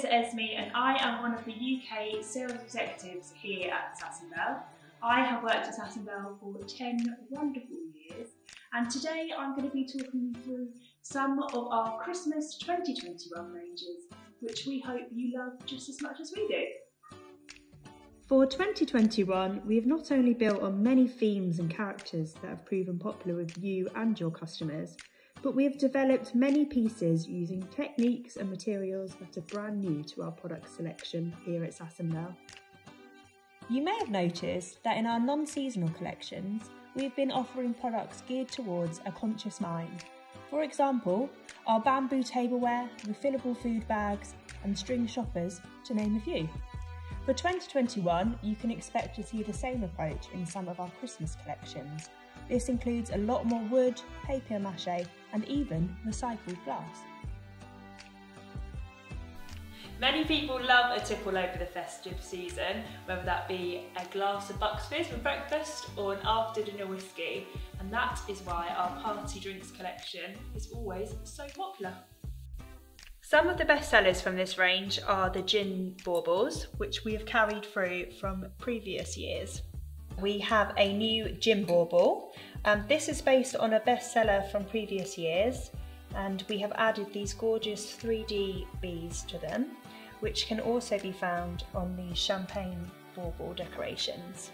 is Esme and I am one of the UK sales executives here at Sass Belle. I have worked at Sass Belle for 10 wonderful years, and today I'm going to be talking you through some of our Christmas 2021 ranges, which we hope you love just as much as we do. For 2021, we have not only built on many themes and characters that have proven popular with you and your customers, but we have developed many pieces using techniques and materials that are brand new to our product selection here at Sass Belle. You may have noticed that in our non-seasonal collections, we've been offering products geared towards a conscious mind. For example, our bamboo tableware, refillable food bags and string shoppers, to name a few. For 2021, you can expect to see the same approach in some of our Christmas collections. This includes a lot more wood, papier mâché and even recycled glass. Many people love a tipple over the festive season, whether that be a glass of Bucks Fizz for breakfast or an after dinner whiskey, and that is why our party drinks collection is always so popular. Some of the best sellers from this range are the gin baubles, which we have carried through from previous years. We have a new gin bauble, and this is based on a bestseller from previous years, and we have added these gorgeous 3D bees to them, which can also be found on the champagne bauble decorations.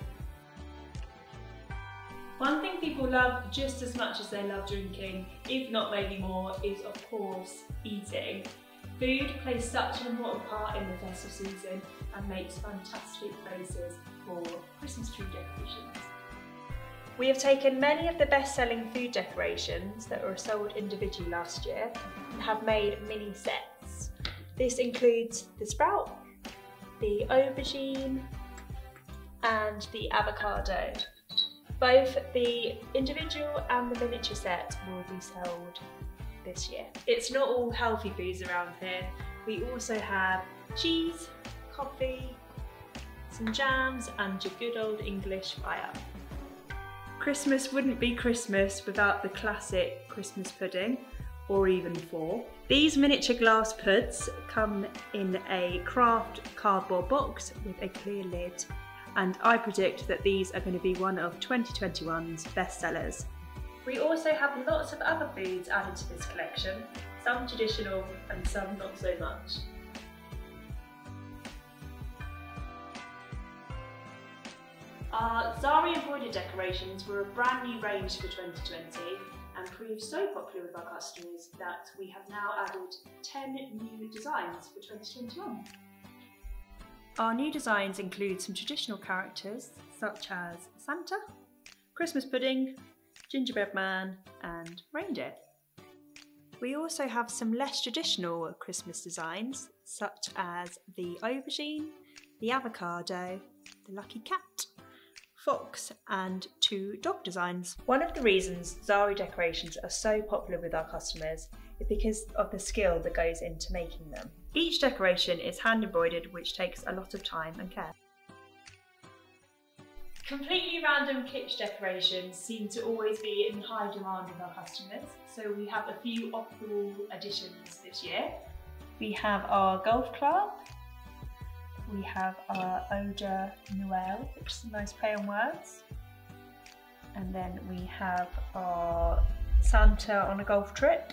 One thing people love just as much as they love drinking, if not maybe more, is of course eating. Food plays such an important part in the festive season and makes fantastic bases for Christmas tree decorations. We have taken many of the best-selling food decorations that were sold individually last year and have made mini sets. This includes the sprout, the aubergine and the avocado. Both the individual and the miniature set will be sold this year. It's not all healthy foods around here. We also have cheese, coffee, some jams and your good old English fire. Christmas wouldn't be Christmas without the classic Christmas pudding, or even four. These miniature glass puds come in a craft cardboard box with a clear lid, and I predict that these are going to be one of 2021's best sellers. We also have lots of other foods added to this collection, some traditional and some not so much. Our ZARI embroidered decorations were a brand new range for 2020 and proved so popular with our customers that we have now added 10 new designs for 2021. Our new designs include some traditional characters such as Santa, Christmas pudding, gingerbread man and reindeer. We also have some less traditional Christmas designs such as the aubergine, the avocado, the lucky cat, fox and 2 dog designs. One of the reasons ZARI decorations are so popular with our customers is because of the skill that goes into making them. Each decoration is hand embroidered, which takes a lot of time and care. Completely random kitsch decorations seem to always be in high demand with our customers, so we have a few off-the-wall additions this year. We have our golf club, we have our Eau de Noël, which is a nice play on words, and then we have our Santa on a golf trip.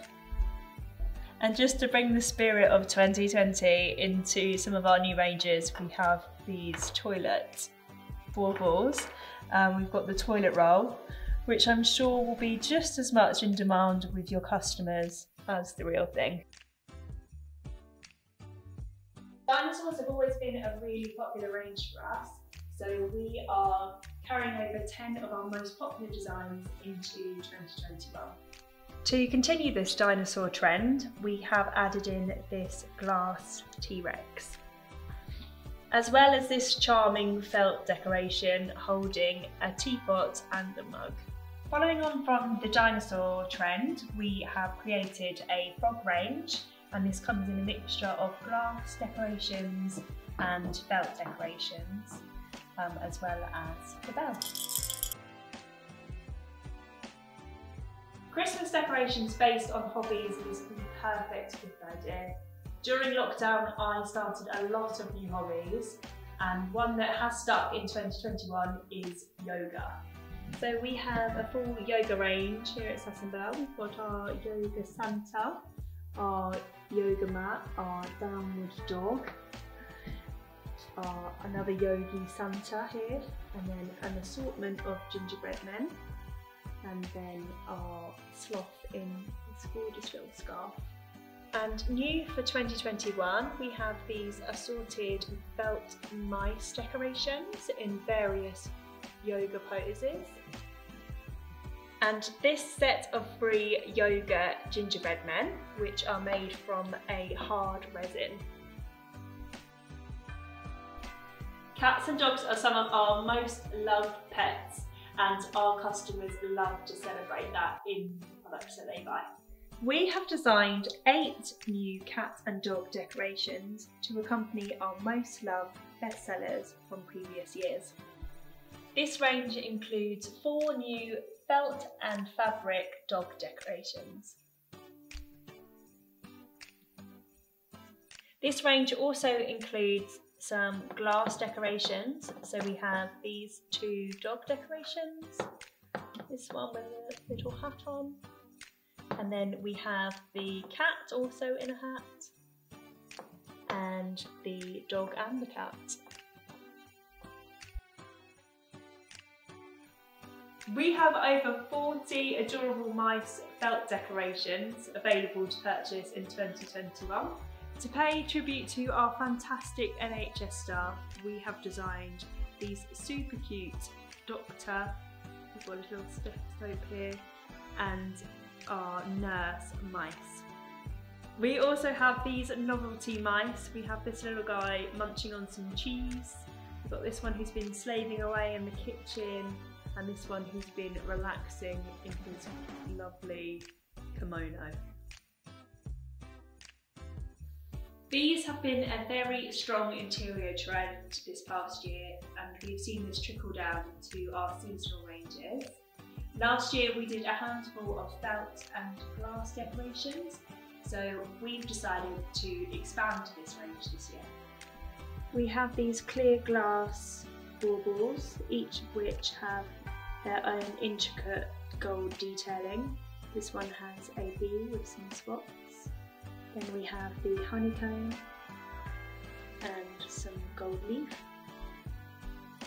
And just to bring the spirit of 2020 into some of our new ranges, we have these toilet baubles. We've got the toilet roll, which I'm sure will be just as much in demand with your customers as the real thing. Dinosaurs have always been a really popular range for us, so we are carrying over 10 of our most popular designs into 2021. To continue this dinosaur trend, we have added in this glass T-Rex, as well as this charming felt decoration holding a teapot and a mug. Following on from the dinosaur trend, we have created a frog range, and this comes in a mixture of glass decorations and felt decorations, as well as the bell. Christmas decorations based on hobbies is the perfect gift idea. During lockdown, I started a lot of new hobbies, and one that has stuck in 2021 is yoga. So we have a full yoga range here at Sass Belle. We've got our yoga Santa, our yoga mat, our downward dog, another yogi Santa here, and then an assortment of gingerbread men, and then our sloth in this gorgeous little scarf. And new for 2021, we have these assorted felt mice decorations in various yoga poses. And this set of 3 yoga gingerbread men, which are made from a hard resin. Cats and dogs are some of our most loved pets, and our customers love to celebrate that in the products that they buy. We have designed 8 new cat and dog decorations to accompany our most loved bestsellers from previous years. This range includes 4 new felt and fabric dog decorations. This range also includes some glass decorations. So we have these 2 dog decorations, this one with a little hat on, and then we have the cat also in a hat, and the dog and the cat. We have over 40 adorable mice felt decorations available to purchase in 2021. To pay tribute to our fantastic NHS staff, we have designed these super cute doctor, we've got a little stethoscope here, and our nurse mice. We also have these novelty mice. We have this little guy munching on some cheese. We've got this one who's been slaving away in the kitchen, and this one who's been relaxing in his lovely kimono. These have been a very strong interior trend this past year, and we've seen this trickle down to our seasonal ranges. Last year we did a handful of felt and glass decorations, so we've decided to expand this range this year. We have these clear glass baubles, each of which have their own intricate gold detailing. This one has a bee with some spots. Then we have the honeycomb and some gold leaf.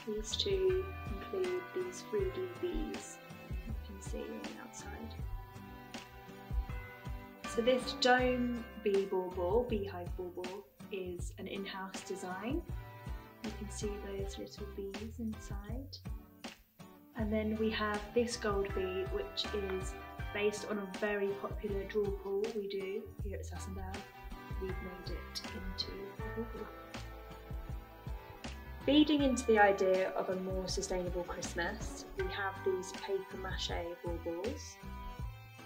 These 2 include these 3D bees you can see on the outside. So this dome bee bauble, beehive bauble, is an in-house design. You can see those little bees inside. And then we have this gold bee, which is based on a very popular draw pull we do here at Sass Belle. We've made it into a bauble. Feeding into the idea of a more sustainable Christmas, we have these paper mache baubles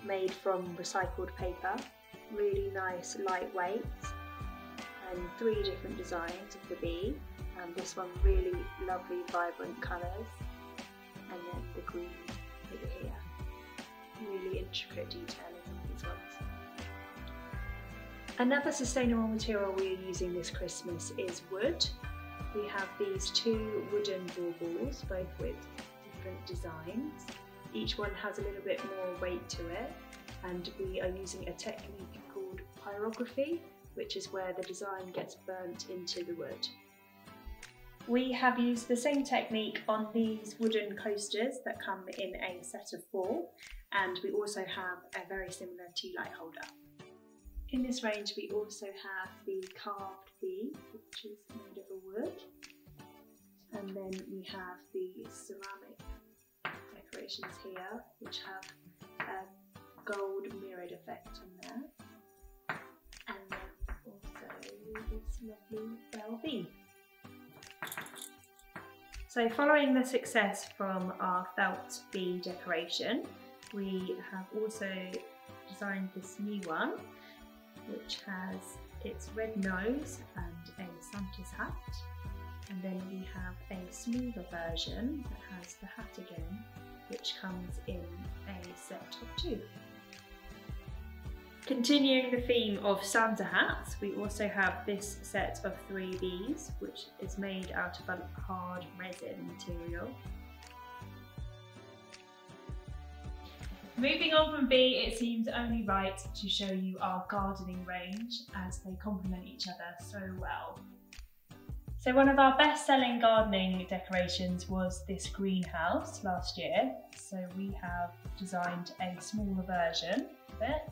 made from recycled paper, really nice, lightweight, and 3 different designs of the bee, and this one really lovely, vibrant colours, and then the green over here. Really intricate detailing on these ones. Another sustainable material we are using this Christmas is wood. We have these 2 wooden baubles, both with different designs. Each one has a little bit more weight to it, and we are using a technique called pyrography, which is where the design gets burnt into the wood. We have used the same technique on these wooden coasters that come in a set of 4, and we also have a very similar tea light holder. In this range we also have the carved bee, which is made of a wood, and then we have the ceramic decorations here, which have a gold mirrored effect on there, and then also this lovely bell bee. So following the success from our felt bee decoration, we have also designed this new one, which has its red nose and a Santa's hat. And then we have a smoother version that has the hat again, which comes in a set of 2. Continuing the theme of Santa hats, we also have this set of 3 Bs, which is made out of a hard resin material. Moving on from B, it seems only right to show you our gardening range as they complement each other so well. So one of our best-selling gardening decorations was this greenhouse last year. So we have designed a smaller version of it.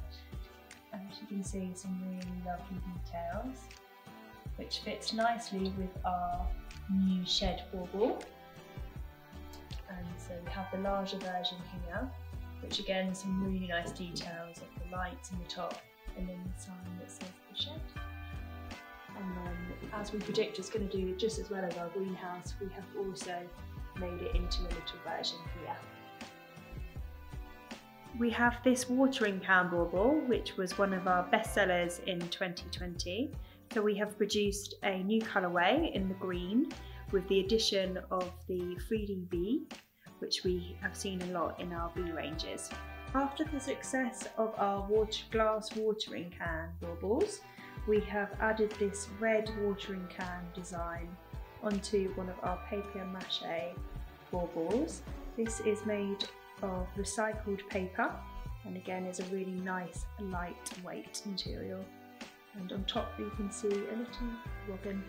As you can see, some really lovely details, which fits nicely with our new shed bauble. And so we have the larger version here, which again, some really nice details of the lights in the top and then the sign that says the shed. And then, as we predict it's going to do just as well as our greenhouse, we have also made it into a little version here. We have this watering can bauble, which was one of our best sellers in 2020. So we have produced a new colourway in the green with the addition of the 3D bee, which we have seen a lot in our bee ranges. After the success of our glass watering can baubles, we have added this red watering can design onto one of our papier mache baubles. This is made of recycled paper and again is a really nice lightweight material. And on top you can see a little robin.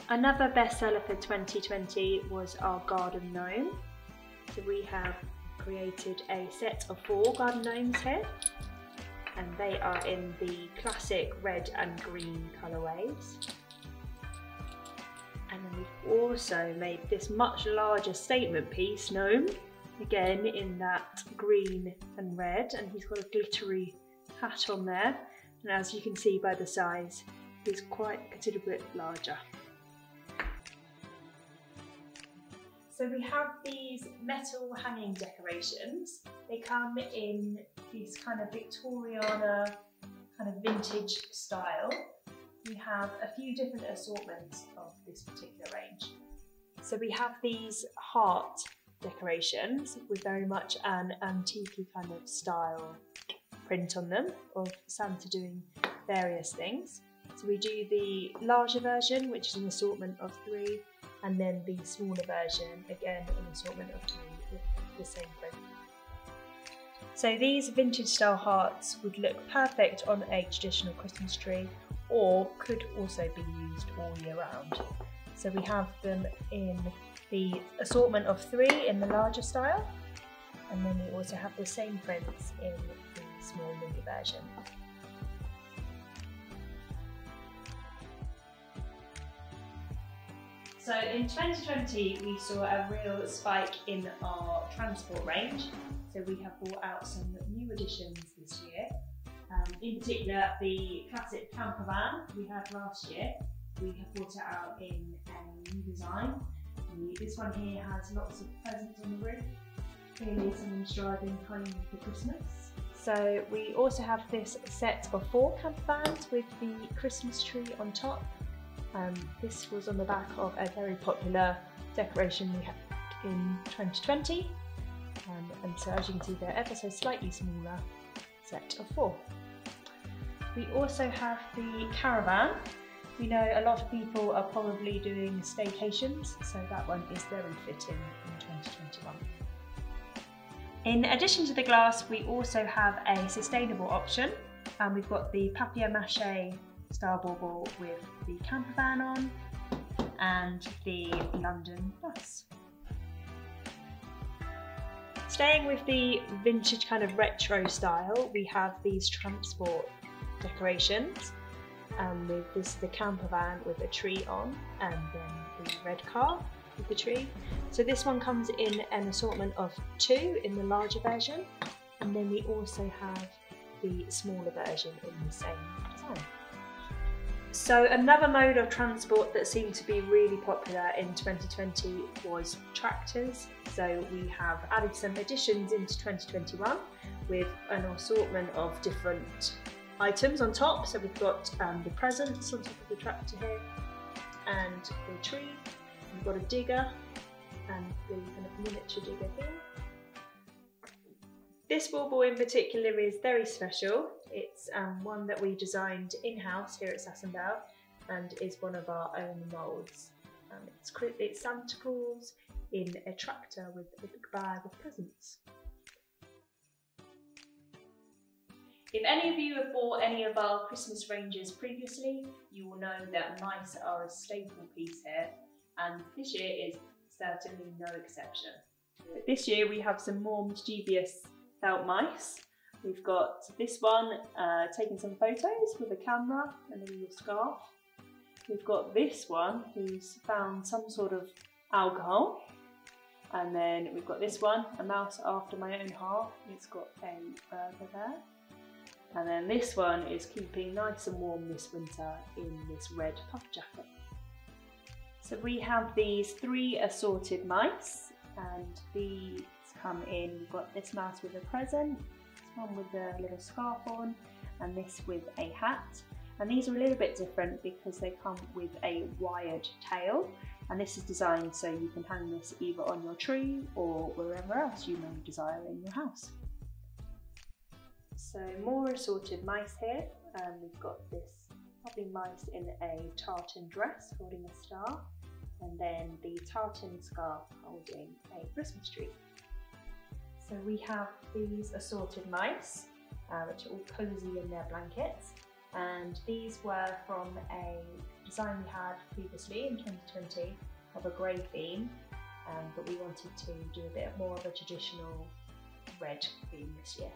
Another bestseller for 2020 was our garden gnome. So we have created a set of 4 garden gnomes here, and they are in the classic red and green colourways. And then we've also made this much larger statement piece gnome, again in that green and red, and he's got a glittery hat on there, and as you can see by the size, he's quite considerably larger. So we have these metal hanging decorations. They come in this kind of Victoriana, kind of vintage style. We have a few different assortments of this particular range. So we have these heart decorations with very much an antique kind of style print on them of Santa doing various things. So we do the larger version, which is an assortment of 3, and then the smaller version, again an assortment of 3 with the same print. So these vintage style hearts would look perfect on a traditional Christmas tree, or could also be used all year round. So we have them in the assortment of 3 in the larger style, and then we also have the same prints in the small mini version. So in 2020 we saw a real spike in our transport range, so we have brought out some new additions this year. In particular, the classic camper van we had last year, we have brought it out in a new design. This one here has lots of presents on the roof, clearly someone's driving home for Christmas. So we also have this set of 4 camper vans with the Christmas tree on top. This was on the back of a very popular decoration we had in 2020, and so as you can see they're ever so slightly smaller set of 4. We also have the caravan. We know a lot of people are probably doing staycations, so that one is very fitting in 2021. In addition to the glass, we also have a sustainable option, and we've got the papier mache style bauble with the camper van on and the London bus. Staying with the vintage kind of retro style, we have these transport decorations, with this the camper van with a tree on, and then the red car with the tree. So this one comes in an assortment of 2 in the larger version, and then we also have the smaller version in the same design. So another mode of transport that seemed to be really popular in 2020 was tractors. So we have added some additions into 2021 with an assortment of different items on top. So we've got the presents on top of the tractor here, and the tree. We've got a digger and the kind of miniature digger here. This bauble in particular is very special. It's one that we designed in-house here at Sass Belle and is one of our own moulds. It's Santa Claus in a tractor with a big bag of presents. If any of you have bought any of our Christmas ranges previously, you will know that mice are a staple piece here, and this year is certainly no exception. This year we have some more mischievous felt mice. We've got this one taking some photos with a camera and a little scarf. We've got this one who's found some sort of alcohol. And then we've got this one, a mouse after my own heart. It's got a burger there. And then this one is keeping nice and warm this winter in this red puff jacket. So we have these 3 assorted mice, and these come in. We've got this mouse with a present, this one with a little scarf on, and this with a hat. And these are a little bit different because they come with a wired tail, and this is designed so you can hang this either on your tree or wherever else you may desire in your house. So more assorted mice here. We've got this lovely mice in a tartan dress holding a star, and then the tartan scarf holding a Christmas tree. So we have these assorted mice, which are all cosy in their blankets, and these were from a design we had previously in 2020 of a grey theme, but we wanted to do a bit more of a traditional red theme this year.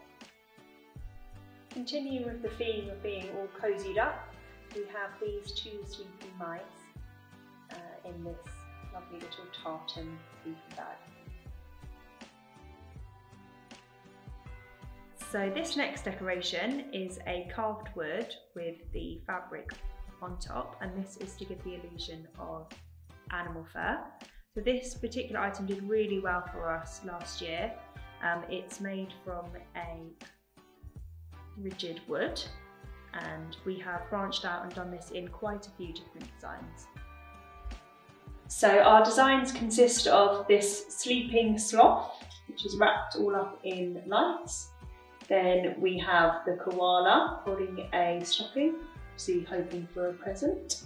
Continuing with the theme of being all cozied up, we have these 2 sleeping mice in this lovely little tartan sleeping bag. So this next decoration is a carved wood with the fabric on top, and this is to give the illusion of animal fur. So this particular item did really well for us last year. It's made from a rigid wood, and we have branched out and done this in quite a few different designs. So our designs consist of this sleeping sloth, which is wrapped all up in lights. Then we have the koala holding a stocking, obviously hoping for a present.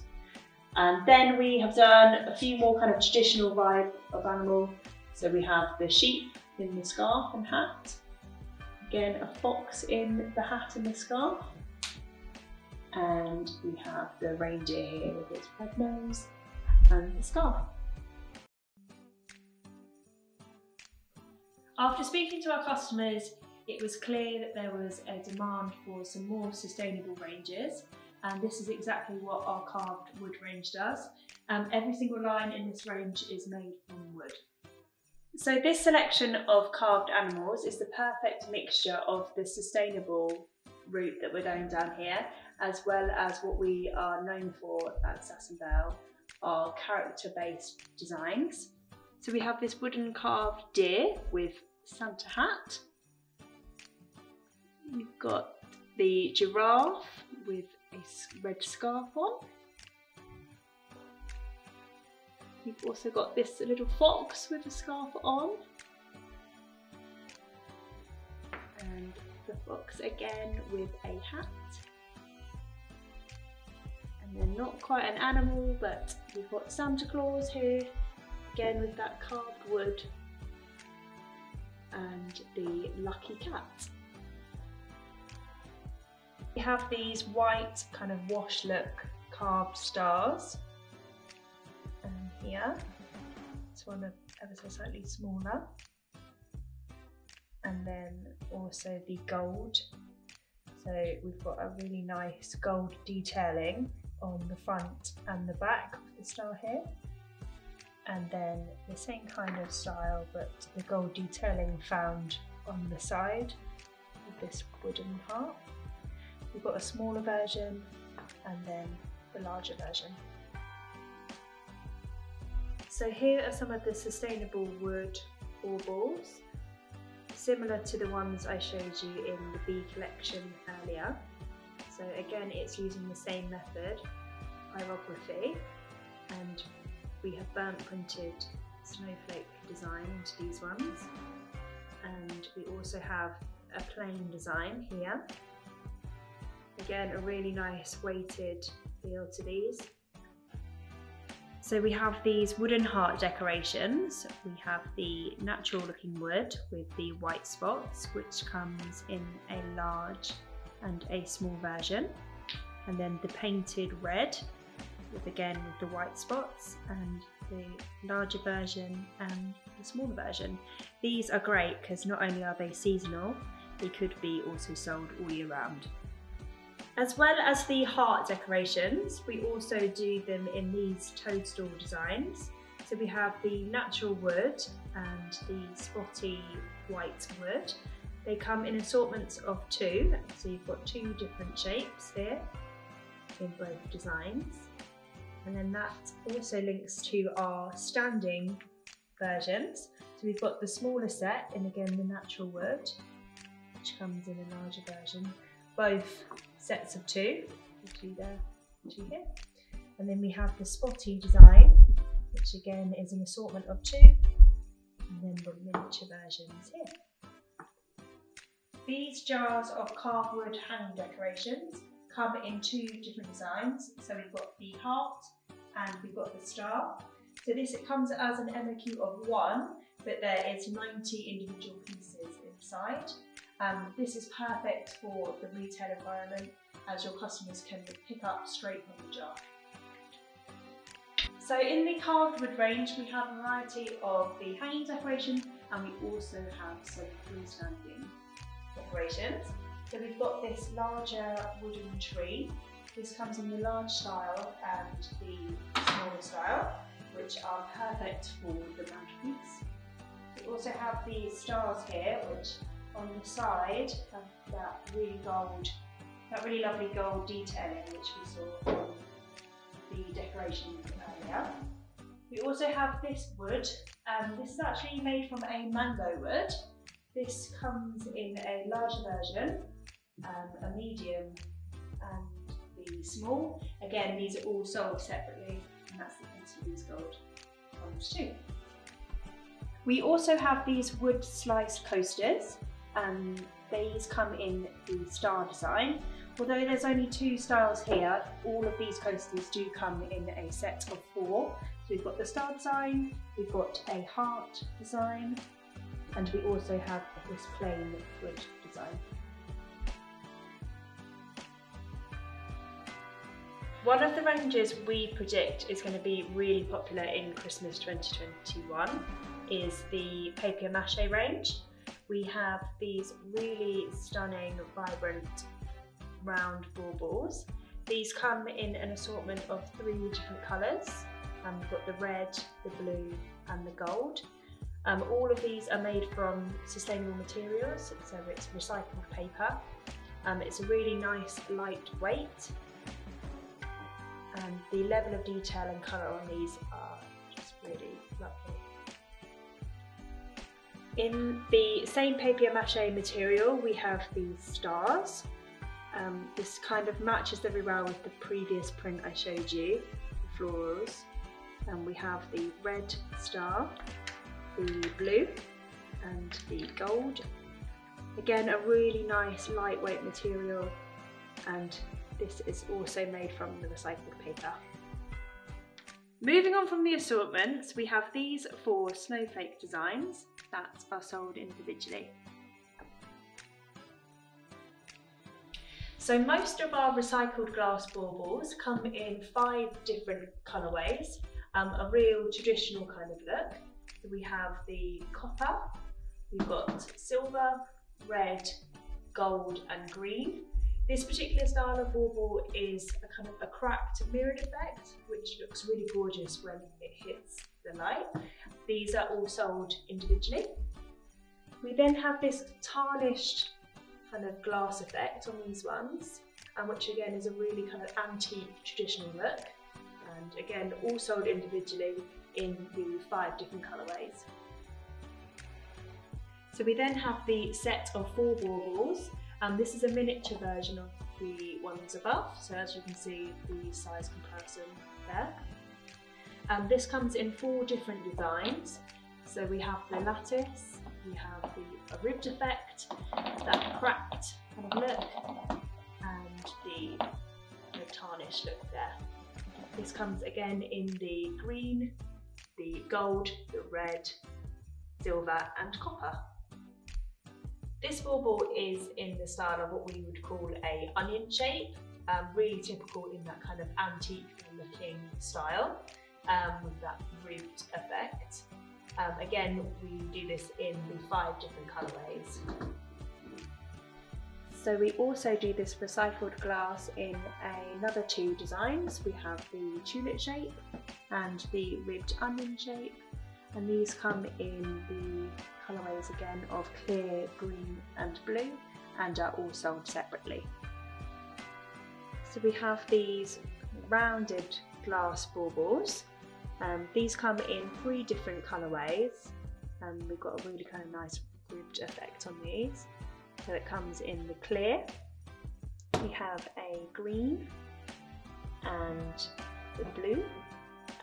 And then we have done a few more kind of traditional vibe of animal. So we have the sheep in the scarf and hat. Again, a fox in the hat and the scarf. And we have the reindeer here with its red nose and the scarf. After speaking to our customers, it was clear that there was a demand for some more sustainable ranges, and this is exactly what our carved wood range does. Every single line in this range is made from wood. So this selection of carved animals is the perfect mixture of the sustainable route that we're going down here, as well as what we are known for at Sass Belle, our character-based designs. So we have this wooden carved deer with Santa hat. We've got the giraffe with a red scarf on. We've also got this little fox with a scarf on. And the fox again with a hat. And then not quite an animal, but we've got Santa Claus here, again with that carved wood. And the lucky cat. We have these white kind of wash look carved stars. And here, it's one ever so slightly smaller. And then also the gold. So we've got a really nice gold detailing on the front and the back of the star here. And then the same kind of style, but the gold detailing found on the side with this wooden part. We've got a smaller version and then the larger version. So here are some of the sustainable wood baubles, similar to the ones I showed you in the bee collection earlier. So again, it's using the same method, pyrography, and we have burnt printed snowflake design into these ones. And we also have a plain design here. Again, a really nice weighted feel to these. So we have these wooden heart decorations. We have the natural looking wood with the white spots, which comes in a large and a small version. And then the painted red, with the white spots, and the larger version and the smaller version. These are great because not only are they seasonal, they could be also sold all year round. As well as the heart decorations, we also do them in these toadstool designs. So we have the natural wood and the spotty white wood. They come in assortments of 2, so you've got 2 different shapes here in both designs. And then that also links to our standing versions. So we've got the smaller set, and again the natural wood, which comes in a larger version. Both sets of 2, 2 there, 2 here. And then we have the spotty design, which again is an assortment of 2, and then the miniature versions here. These jars of carved wood hanging decorations come in 2 different designs. So we've got the heart and we've got the star. So this, it comes as an MOQ of 1, but there is 90 individual pieces inside. This is perfect for the retail environment, as your customers can pick up straight from the jar. So in the carved wood range, we have a variety of the hanging decoration, and we also have some freestanding decorations. So we've got this larger wooden tree. This comes in the large style and the smaller style, which are perfect for the mantelpiece. We also have the stars here, which on the side have that really lovely gold detailing, which we saw on the decorations earlier. We also have this wood. This is actually made from a mango wood. This comes in a larger version, a medium and the small. Again, these are all sold separately, and that's the case for these gold ones too. We also have these wood sliced coasters, and these come in the star design. Although there's only 2 styles here, all of these coasters do come in a set of 4. So we've got the star design, we've got a heart design, and we also have this plain wood design. One of the ranges we predict is going to be really popular in Christmas 2021 is the Papier Mache range. We have these really stunning, vibrant, round baubles. These come in an assortment of 3 different colours. We've got the red, the blue and the gold. All of these are made from sustainable materials, so it's recycled paper. It's a really nice light weight, and the level of detail and colour on these are just really lovely. In the same papier mâché material, we have these stars. This kind of matches very well with the previous print I showed you, the florals. And we have the red star, the blue and the gold. Again, a really nice lightweight material, and this is also made from the recycled paper. Moving on from the assortments, we have these 4 snowflake designs that are sold individually. So most of our recycled glass baubles come in 5 different colourways, a real traditional kind of look. So we have the copper, we've got silver, red, gold and green. This particular style of bauble is a kind of a cracked mirrored effect, which looks really gorgeous when it hits the light. These are all sold individually. We then have this tarnished kind of glass effect on these ones, and which again is a really kind of antique traditional look, and again all sold individually in the 5 different colourways. So we then have the set of 4 baubles, and this is a miniature version of the ones above, so as you can see the size comparison there. This comes in 4 different designs. So we have the lattice, we have a ribbed effect, that cracked kind of look, and the tarnished look there. This comes again in the green, the gold, the red, silver and copper. This bauble is in the style of what we would call a onion shape, really typical in that kind of antique looking style, with that ribbed effect. Again, we do this in the 5 different colourways. So we also do this recycled glass in another 2 designs. We have the tulip shape and the ribbed onion shape, and these come in the colourways again of clear, green and blue, and are all sold separately. So we have these rounded glass baubles. These come in 3 different colourways, and we've got a really kind of nice ribbed effect on these. So it comes in the clear, we have a green and the blue.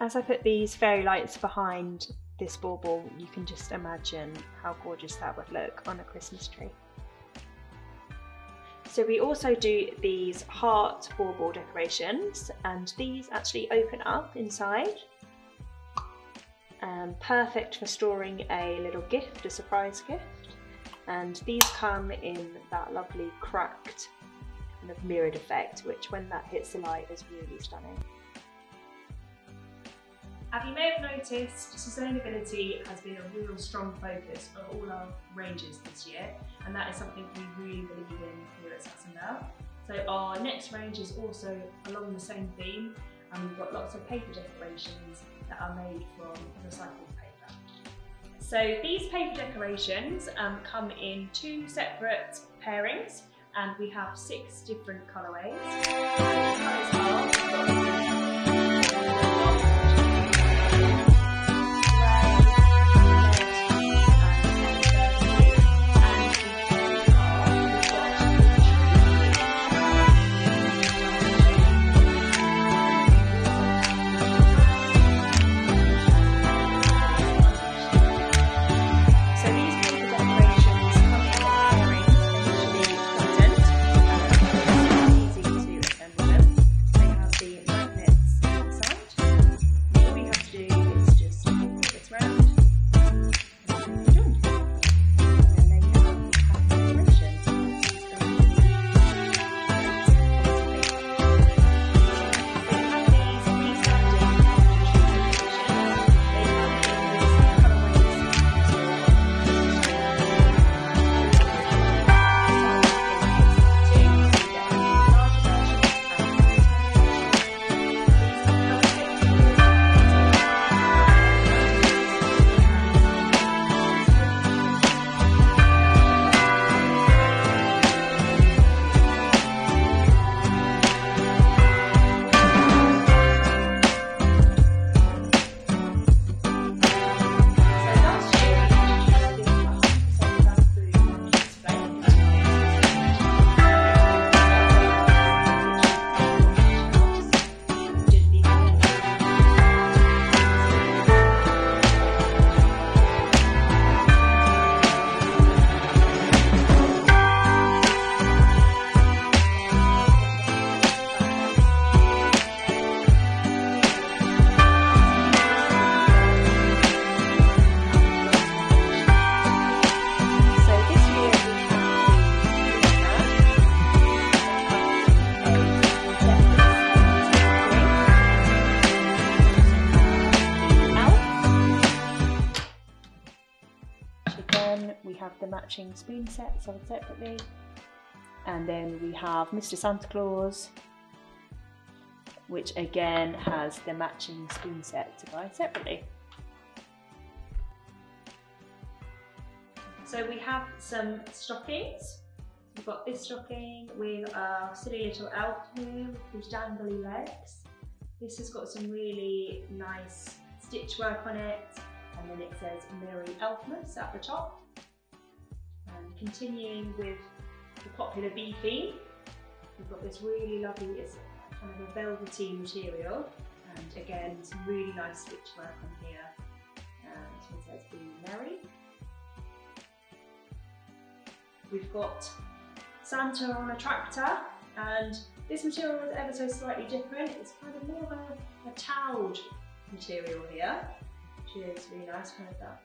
As I put these fairy lights behind this bauble, you can just imagine how gorgeous that would look on a Christmas tree. So we also do these heart bauble decorations, and these actually open up inside. Perfect for storing a little gift, a surprise gift. And these come in that lovely cracked kind of mirrored effect, which when that hits the light is really stunning. As you may have noticed, sustainability has been a real strong focus of all our ranges this year, and that is something we really believe in here at Sass Belle. So our next range is also along the same theme, and we've got lots of paper decorations that are made from recycled paper. So these paper decorations come in 2 separate pairings, and we have 6 different colourways. We have the matching spoon set sold separately, and then we have Mr. Santa Claus, which again has the matching spoon set to buy separately. So we have some stockings. We've got this stocking with our silly little elf here with his dangly legs. This has got some really nice stitch work on it, and then it says Merry Elfmas at the top. And continuing with the popular bee theme, we've got this really lovely, it's kind of a velvety material, and again some really nice stitch work on here. And so it says Be Merry. we've got Santa on a tractor, and this material is ever so slightly different. It's kind of more of a toweled material here, which is really nice, kind of that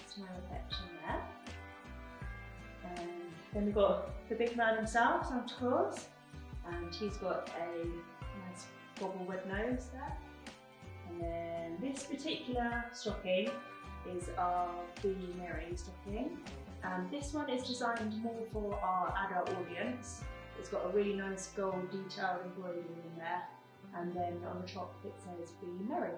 snow effect in there. And then we've got the big man himself, Santa Claus, and he's got a nice bobble red nose there. And then this particular stocking is our Be Merry stocking, and this one is designed more for our adult audience. It's got a really nice gold detailed embroidery in there, and then on the top it says Be Merry.